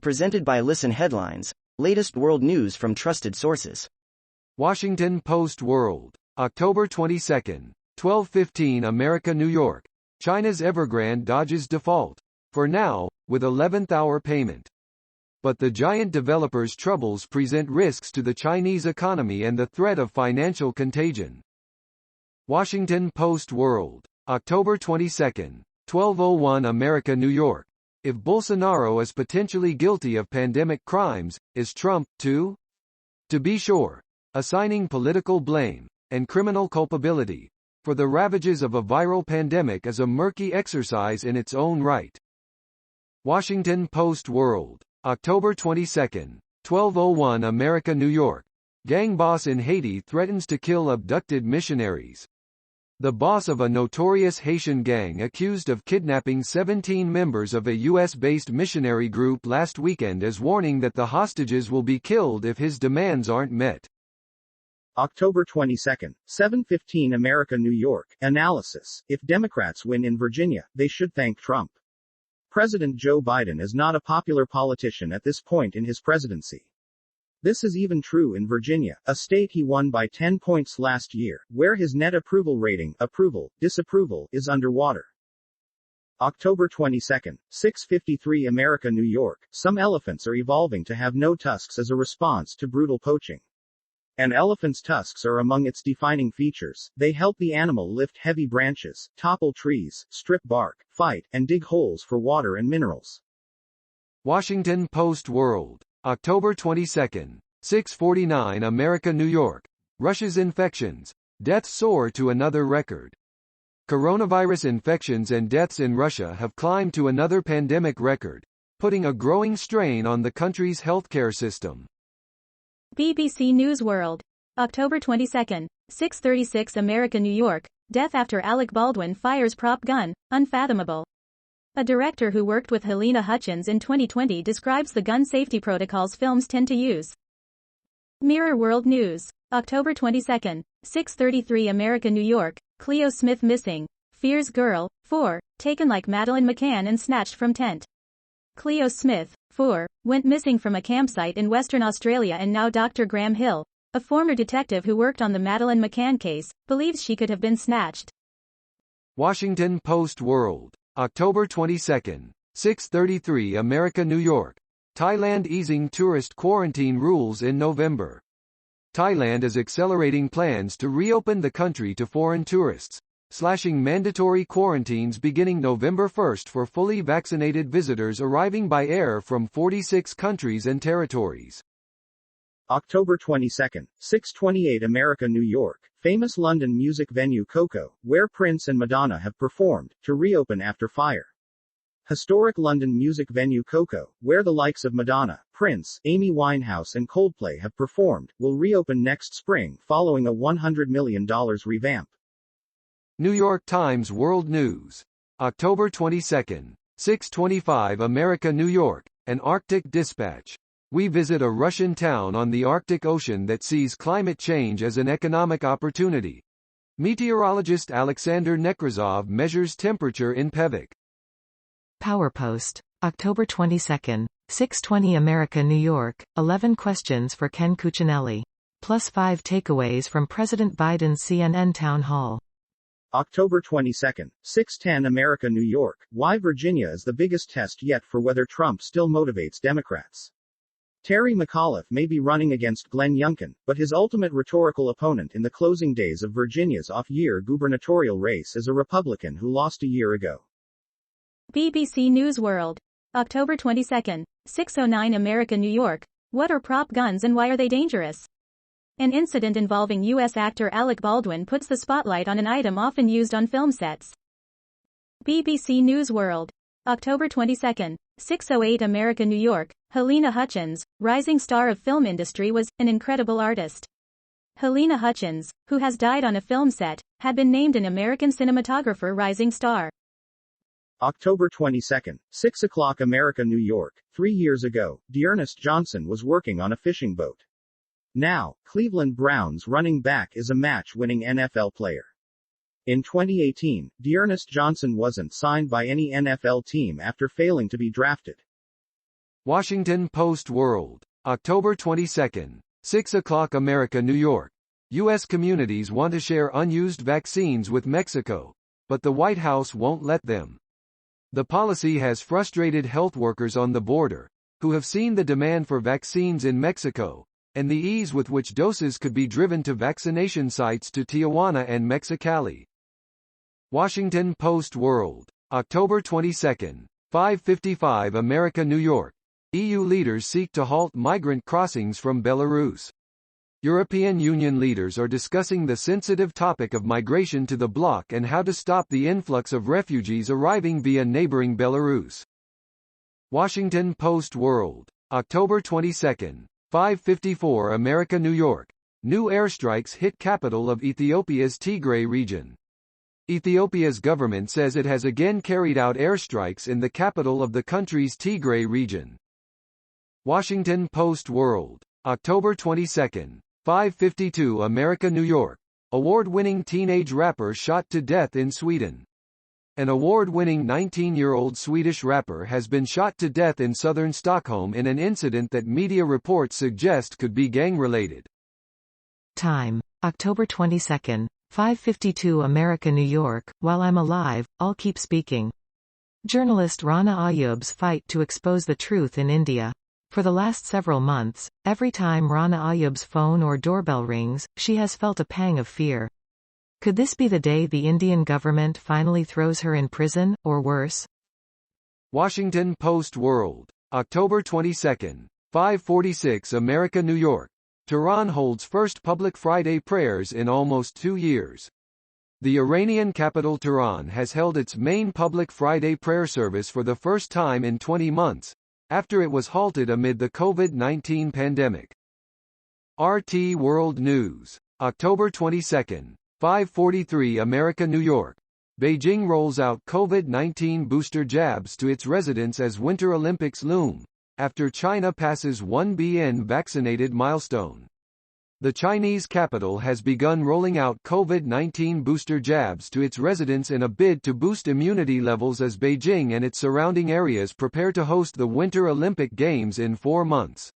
Presented by Listen Headlines, latest world news from trusted sources. Washington Post World, October 22, 12:15 America, New York. China's Evergrande dodges default, for now, with 11th-hour payment. But the giant developer's troubles present risks to the Chinese economy and the threat of financial contagion. Washington Post World, October 22, 12:01 America, New York. If Bolsonaro is potentially guilty of pandemic crimes, is Trump, too? To be sure, assigning political blame, and criminal culpability, for the ravages of a viral pandemic is a murky exercise in its own right. Washington Post World, October 22, 12:01 America, New York. Gang boss in Haiti threatens to kill abducted missionaries. The boss of a notorious Haitian gang accused of kidnapping 17 members of a U.S.-based missionary group last weekend is warning that the hostages will be killed if his demands aren't met. October 22, 7:15 America, New York. Analysis: if Democrats win in Virginia, they should thank Trump. President Joe Biden is not a popular politician at this point in his presidency. This is even true in Virginia, a state he won by 10 points last year, where his net approval rating, approval, disapproval, is underwater. October 22, 6:53 America, New York. Some elephants are evolving to have no tusks as a response to brutal poaching. An elephant's tusks are among its defining features. They help the animal lift heavy branches, topple trees, strip bark, fight, and dig holes for water and minerals. Washington Post World, October 22, 6:49 America, New York. Russia's infections, deaths soar to another record. Coronavirus infections and deaths in Russia have climbed to another pandemic record, putting a growing strain on the country's healthcare system. BBC News World, October 22, 6:36 America, New York. Death after Alec Baldwin fires prop gun, unfathomable. A director who worked with Helena Hutchins in 2020 describes the gun safety protocols films tend to use. Mirror World News, October 22, 6:33 America, New York. Cleo Smith missing. Fears girl, 4, taken like Madeleine McCann and snatched from tent. Cleo Smith, 4, went missing from a campsite in Western Australia, and now Dr. Graham Hill, a former detective who worked on the Madeleine McCann case, believes she could have been snatched. Washington Post World, October 22, 6:33 America, New York. Thailand easing tourist quarantine rules in November. Thailand is accelerating plans to reopen the country to foreign tourists, slashing mandatory quarantines beginning November 1 for fully vaccinated visitors arriving by air from 46 countries and territories. October 22, 6:28 America, New York. Famous London music venue Coco, where Prince and Madonna have performed, to reopen after fire. Historic London music venue Coco, where the likes of Madonna, Prince, Amy Winehouse and Coldplay have performed, will reopen next spring following a $100 million revamp. New York Times World News, October 22, 6:25 America, New York. An Arctic dispatch. We visit a Russian town on the Arctic Ocean that sees climate change as an economic opportunity. Meteorologist Alexander Nekrasov measures temperature in Pevek. PowerPost, October 22, 6:20 America, New York. 11 questions for Ken Cuccinelli. +5 takeaways from President Biden's CNN town hall. October 22, 6:10 America, New York. Why Virginia is the biggest test yet for whether Trump still motivates Democrats. Terry McAuliffe may be running against Glenn Youngkin, but his ultimate rhetorical opponent in the closing days of Virginia's off-year gubernatorial race is a Republican who lost a year ago. BBC News World, October 22, 6:09 America, New York. What are prop guns and why are they dangerous? An incident involving U.S. actor Alec Baldwin puts the spotlight on an item often used on film sets. BBC News World, October 22, 6:08 America, New York. Helena Hutchins, rising star of film industry, was an incredible artist. Helena Hutchins, who has died on a film set, had been named an American Cinematographer Rising Star. October 22, 6 o'clock America, New York. 3 years ago, Dearness Johnson was working on a fishing boat. Now, Cleveland Browns running back is a match-winning NFL player. In 2018, Dearness Johnson wasn't signed by any NFL team after failing to be drafted. Washington Post World. October 22. 6 o'clock America, New York. U.S. communities want to share unused vaccines with Mexico, but the White House won't let them. The policy has frustrated health workers on the border, who have seen the demand for vaccines in Mexico, and the ease with which doses could be driven to vaccination sites to Tijuana and Mexicali. Washington Post World. October 22. 5:55 America, New York. EU leaders seek to halt migrant crossings from Belarus. European Union leaders are discussing the sensitive topic of migration to the bloc and how to stop the influx of refugees arriving via neighboring Belarus. Washington Post World. October 22. 5:54 America, New York. New airstrikes hit capital of Ethiopia's Tigray region. Ethiopia's government says it has again carried out airstrikes in the capital of the country's Tigray region. Washington Post World. October 22. 5:52 America, New York. Award-winning teenage rapper shot to death in Sweden. An award-winning 19-year-old Swedish rapper has been shot to death in southern Stockholm in an incident that media reports suggest could be gang-related. Time: October 22. 5:52 America, New York. While I'm alive, I'll keep speaking. Journalist Rana Ayub's fight to expose the truth in India. For the last several months, every time Rana Ayub's phone or doorbell rings, she has felt a pang of fear. Could this be the day the Indian government finally throws her in prison, or worse? Washington Post World. October 22. 5:46 America, New York. Tehran holds first public Friday prayers in almost 2 years. The Iranian capital Tehran has held its main public Friday prayer service for the first time in 20 months, after it was halted amid the COVID-19 pandemic. RT World News. October 22. 5:43 America, New York. Beijing rolls out COVID-19 booster jabs to its residents as Winter Olympics loom, after China passes 1 billion vaccinated milestone. The Chinese capital has begun rolling out COVID-19 booster jabs to its residents in a bid to boost immunity levels as Beijing and its surrounding areas prepare to host the Winter Olympic Games in 4 months.